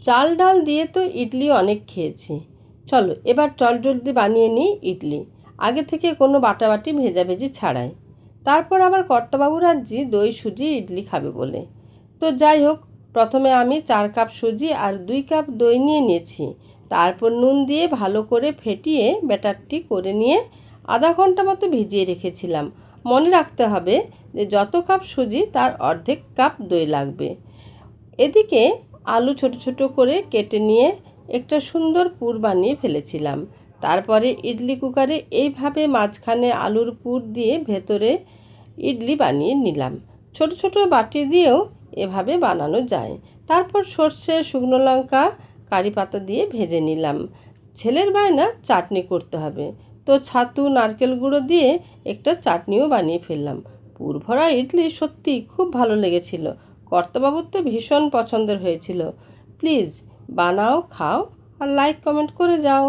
চাল ডাল দিয়ে তো ইডলি অনেক খেয়েছি। চলো এবার চটজলদি বানিয়ে নিই ইডলি, আগে থেকে কোনো বাটাবাটি ভেজাভেজি ছাড়াই। তারপর আবার কর্তাবাবুর আর্জি দই সুজি ইডলি খাবে বলে। তো যাই হোক, প্রথমে আমি 4 কাপ সুজি আর 2 কাপ দই নিয়ে নিয়েছি। তারপর নুন দিয়ে ভালো করে ফেটিয়ে ব্যাটারটি করে নিয়ে আধা ঘন্টা মতো ভিজিয়ে রেখেছিলাম। মনে রাখতে হবে যে যত কাপ সুজি তার অর্ধেক কাপ দই লাগবে। এদিকে আলু ছোট ছোট করে কেটে নিয়ে একটা সুন্দর পুর বানিয়ে ফেলেছিলাম। তারপরে ইডলি কুকারে এইভাবে মাঝখানে আলুর পুর দিয়ে ভেতরে ইডলি বানিয়ে নিলাম। ছোট ছোট বাটি দিয়েও এভাবে বানানো যায়। তারপর সর্ষে, শুকনো লঙ্কা, কারি পাতা দিয়ে ভেজে নিলাম। ছেলের বায়না চাটনি করতে হবে, তো ছাতু, নারকেল গুঁড়ো দিয়ে একটা চাটনিও বানিয়ে ফেললাম। পুর ভরা ইডলি সত্যিই খুব ভালো লেগেছিল। কর্তাবাবুর তো ভীষণ পছন্দের হয়েছিল। প্লিজ বানাও, খাও আর লাইক কমেন্ট করে যাও।